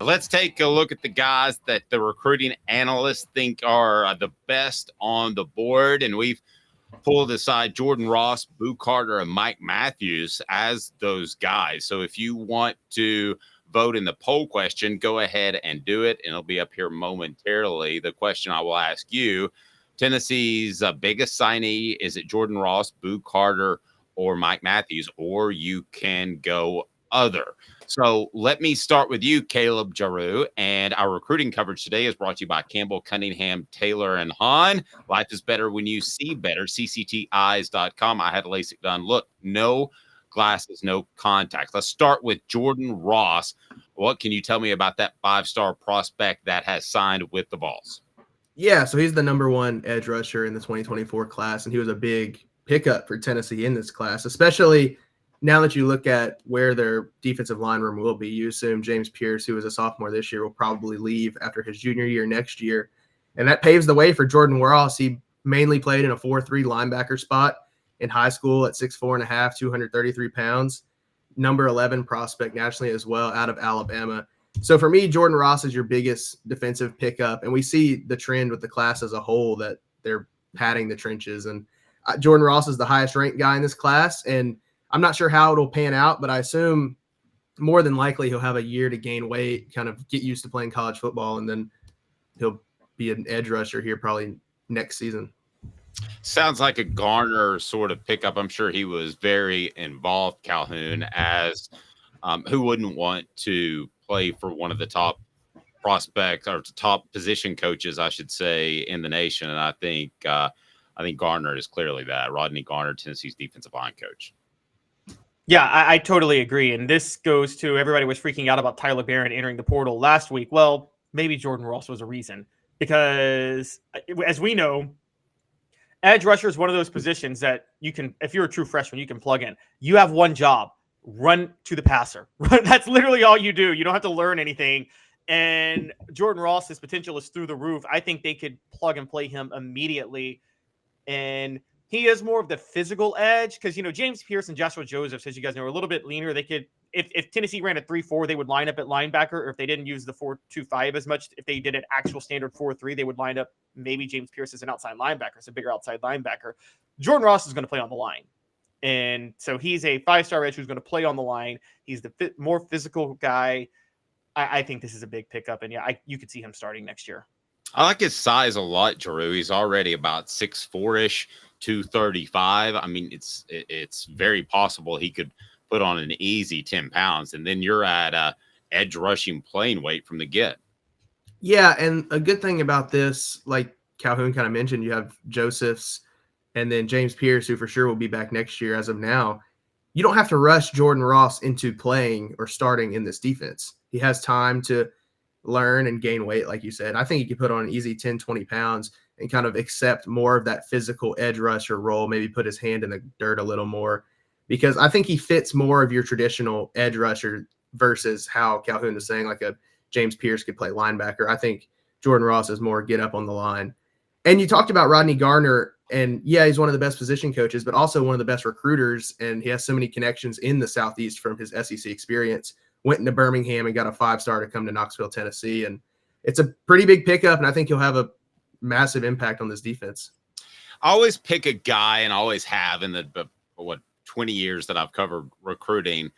Let's take a look at the guys that the recruiting analysts think are the best on the board. And we've pulled aside Jordan Ross, Buu Carter, and Mike Matthews as those guys. So if you want to vote in the poll question, go ahead and do it. And it'll be up here momentarily. The question I will ask you, Tennessee's biggest signee, is it Jordan Ross, Buu Carter, or Mike Matthews? Or you can go other. So let me start with you, Caleb Giroux. And our recruiting coverage today is brought to you by Campbell, Cunningham, Taylor, and Haun. Life is better when you see better. CCTeyes.com. I had LASIK done. Look, no glasses, no contacts. Let's start with Jordan Ross. What can you tell me about that 5-star prospect that has signed with the Vols? Yeah, so he's the number one edge rusher in the 2024 class, and he was a big pickup for Tennessee in this class, especially now that you look at where their defensive line room will be. You assume James Pierce, who is a sophomore this year, will probably leave after his junior year next year. And that paves the way for Jordan Ross. He mainly played in a 4-3 linebacker spot in high school at 6'4.5", 233 pounds. Number 11 prospect nationally as well out of Alabama. So for me, Jordan Ross is your biggest defensive pickup. And we see the trend with the class as a whole that they're padding the trenches. And Jordan Ross is the highest ranked guy in this class. And I'm not sure how it'll pan out, but I assume more than likely he'll have a year to gain weight, kind of get used to playing college football, and then he'll be an edge rusher here probably next season. Sounds like a Garner sort of pickup. I'm sure he was very involved, Calhoun, as who wouldn't want to play for one of the top prospects or top position coaches, I should say, in the nation. And I think Garner is clearly that. Rodney Garner, Tennessee's defensive line coach. Yeah, I totally agree. And this goes to everybody was freaking out about Tyler Barron entering the portal last week. Well, maybe Jordan Ross was a reason because, as we know, edge rusher is one of those positions that you can, if you're a true freshman, you can plug in. You have one job: run to the passer. That's literally all you do. You don't have to learn anything. And Jordan Ross's potential is through the roof. I think they could plug and play him immediately. And he is more of the physical edge because, James Pierce and Joshua Joseph, as you guys know, are a little bit leaner. They could, if Tennessee ran a 3-4, they would line up at linebacker, or if they didn't use the 4-2-5 as much, if they did an actual standard 4-3, they would line up maybe James Pierce as an outside linebacker, so a bigger outside linebacker. Jordan Ross is going to play on the line. And so he's a 5-star edge who's going to play on the line. He's the more physical guy. I think this is a big pickup, and you could see him starting next year. I like his size a lot, Giroux. He's already about 6'4"-ish, 235. I mean, it's very possible he could put on an easy 10 pounds, and then you're at edge rushing playing weight from the get. Yeah, and a good thing about this, like Calhoun kind of mentioned, you have Josephs and then James Pierce, who for sure will be back next year as of now. You don't have to rush Jordan Ross into playing or starting in this defense. He has time to learn and gain weight, like you said. I think he could put on an easy 10, 20 pounds and kind of accept more of that physical edge rusher role, maybe put his hand in the dirt a little more, because I think he fits more of your traditional edge rusher versus how Calhoun is saying like a James Pierce could play linebacker. I think Jordan Ross is more get up on the line. And you talked about Rodney Garner, and yeah, he's one of the best position coaches, but also one of the best recruiters, and he has so many connections in the Southeast from his SEC experience. Went into Birmingham and got a 5-star to come to Knoxville, Tennessee. And it's a pretty big pickup, and I think he'll have a massive impact on this defense. I always pick a guy, and always have in the 20 years that I've covered recruiting,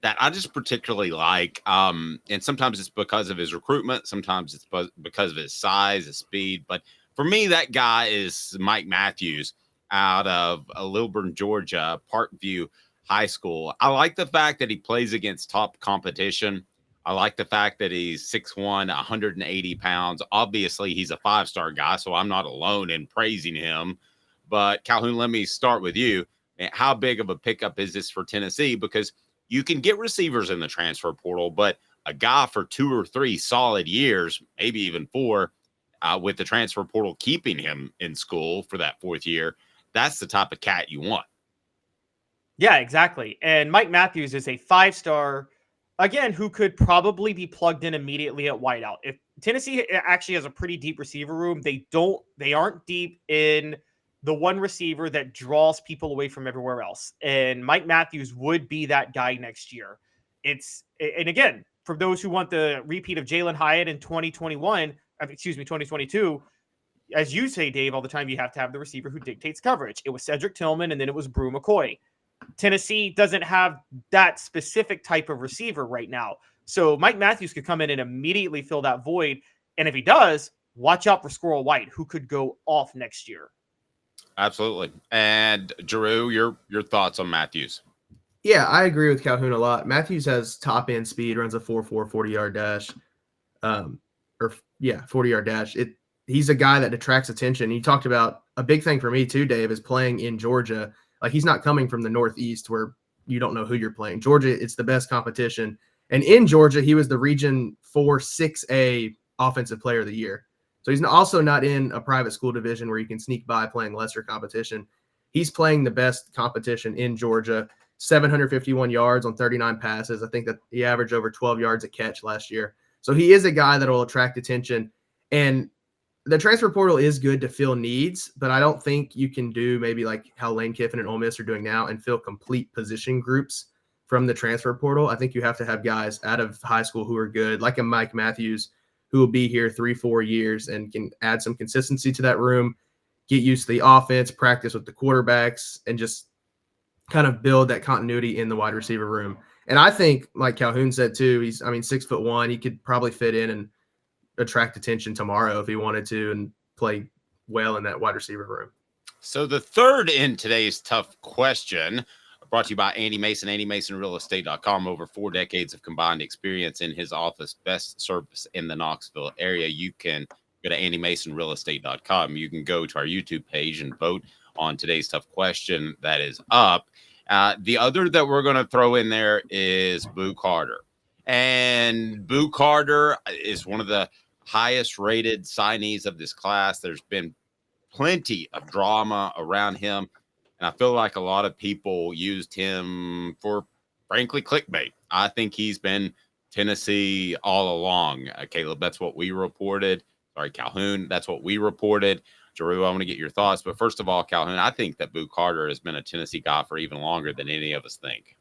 that I just particularly like. And sometimes it's because of his recruitment. Sometimes it's because of his size, his speed. But for me, that guy is Mike Matthews out of Lilburn, Georgia, Parkview High School. I like the fact that he plays against top competition. I like the fact that he's 6'1", 180 pounds. Obviously, he's a 5-star guy, so I'm not alone in praising him. But Calhoun, let me start with you. How big of a pickup is this for Tennessee? Because you can get receivers in the transfer portal, but a guy for 2 or 3 solid years, maybe even 4, with the transfer portal keeping him in school for that 4th year, that's the type of cat you want. Yeah, exactly. And Mike Matthews is a 5-star, again, who could probably be plugged in immediately at wideout. If Tennessee actually has a pretty deep receiver room, they aren't deep in the one receiver that draws people away from everywhere else. And Mike Matthews would be that guy next year. And again, for those who want the repeat of Jalen Hyatt in 2022, as you say, Dave, all the time, you have to have the receiver who dictates coverage. It was Cedric Tillman, and then it was Brew McCoy. Tennessee doesn't have that specific type of receiver right now. So Mike Matthews could come in and immediately fill that void. And if he does, watch out for Squirrel White, who could go off next year. Absolutely. And Drew, your thoughts on Matthews? Yeah, I agree with Calhoun a lot. Matthews has top end speed, runs a 4.4 40-yard dash. 40-yard dash. He's a guy that attracts attention. You talked about a big thing for me too, Dave, is playing in Georgia. Like, he's not coming from the Northeast where you don't know who you're playing. Georgia, it's the best competition. And in Georgia, he was the Region 4 6A Offensive Player of the Year. So he's also not in a private school division where you can sneak by playing lesser competition. He's playing the best competition in Georgia. 751 yards on 39 passes. I think that he averaged over 12 yards a catch last year. So he is a guy that will attract attention. And the transfer portal is good to fill needs, but I don't think you can do maybe like how Lane Kiffin and Ole Miss are doing now and fill complete position groups from the transfer portal. I think you have to have guys out of high school who are good, like a Mike Matthews, who will be here 3-4 years and can add some consistency to that room, get used to the offense, practice with the quarterbacks, and just kind of build that continuity in the wide receiver room. And I think, like Calhoun said too, he's 6'1". He could probably fit in and attract attention tomorrow if he wanted to and play well in that wide receiver room. So the third in today's tough question, brought to you by Andy Mason, AndyMasonRealEstate.com. Over 4 decades of combined experience in his office, best service in the Knoxville area. You can go to AndyMasonRealEstate.com. You can go to our YouTube page and vote on today's tough question that is up. The other that we're going to throw in there is Buu Carter. And Buu Carter is one of the highest rated signees of this class. There's been plenty of drama around him. And I feel like a lot of people used him for, frankly, clickbait. I think he's been Tennessee all along. Caleb, that's what we reported. Sorry, Calhoun, that's what we reported. Drew, I want to get your thoughts. But first of all, Calhoun, I think that Buu Carter has been a Tennessee guy for even longer than any of us think.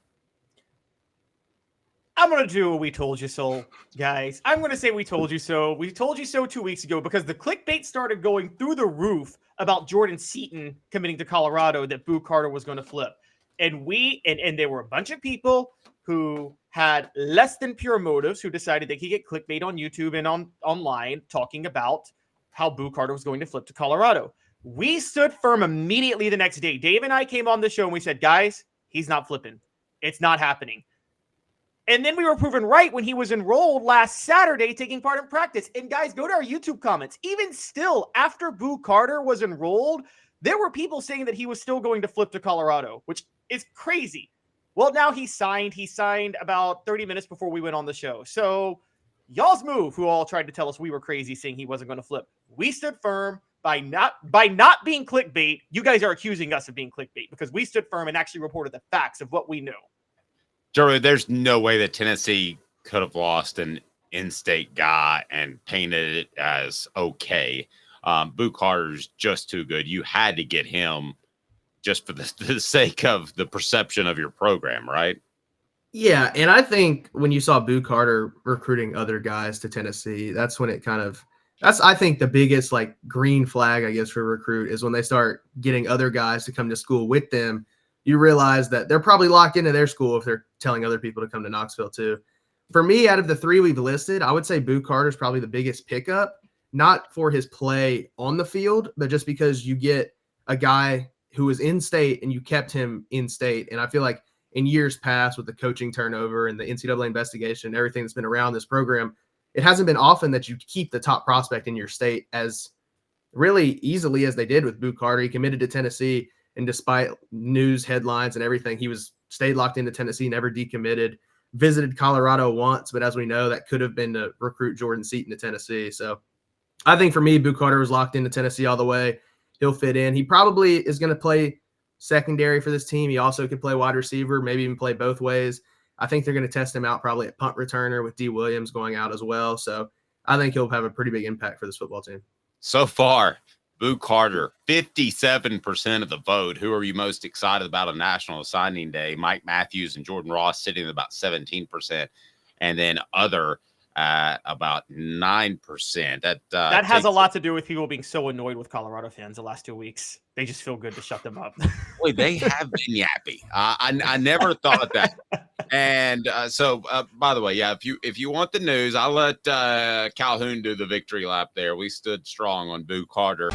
I'm going to do a We Told You So, guys. I'm going to say we told you so. We told you so 2 weeks ago because the clickbait started going through the roof about Jordan Seaton committing to Colorado, that Buu Carter was going to flip. And there were a bunch of people who had less than pure motives who decided they could get clickbait on YouTube and online talking about how Buu Carter was going to flip to Colorado. We stood firm immediately the next day. Dave and I came on the show and we said, guys, he's not flipping. It's not happening. And then we were proven right when he was enrolled last Saturday taking part in practice. And guys, go to our YouTube comments. Even still, after Buu Carter was enrolled, there were people saying that he was still going to flip to Colorado, which is crazy. Well, now he signed. He signed about 30 minutes before we went on the show. So y'all's move, who all tried to tell us we were crazy saying he wasn't going to flip. We stood firm by not being clickbait. You guys are accusing us of being clickbait because we stood firm and actually reported the facts of what we knew. Joey, there's no way that Tennessee could have lost an in-state guy and painted it as okay. Buu Carter's just too good. You had to get him just for the sake of the perception of your program, right? Yeah, and I think when you saw Buu Carter recruiting other guys to Tennessee, that's when it that's I think the biggest like green flag, I guess, for a recruit is when they start getting other guys to come to school with them. You realize that they're probably locked into their school if they're telling other people to come to Knoxville too. For me, out of the 3 we've listed, I would say Buu Carter is probably the biggest pickup, not for his play on the field, but just because you get a guy who was in state and you kept him in state. And I feel like in years past with the coaching turnover and the NCAA investigation and everything that's been around this program, it hasn't been often that you keep the top prospect in your state as really easily as they did with Buu Carter. He committed to Tennessee. And despite news headlines and everything, he stayed locked into Tennessee, never decommitted, visited Colorado once. But as we know, that could have been to recruit Jordan Seaton to Tennessee. So I think for me, Buu Carter was locked into Tennessee all the way. He'll fit in. He probably is going to play secondary for this team. He also could play wide receiver, maybe even play both ways. I think they're going to test him out probably at punt returner with D. Williams going out as well. So I think he'll have a pretty big impact for this football team. So far, Buu Carter, 57% of the vote. Who are you most excited about on National Signing Day? Mike Matthews and Jordan Ross sitting at about 17%. and then other about 9%. That has a lot to do with people being so annoyed with Colorado fans the last 2 weeks. They just feel good to shut them up. Boy, they have been yappy. I never thought that. And so, by the way, yeah, if you want the news, I'll let Calhoun do the victory lap there. We stood strong on Buu Carter.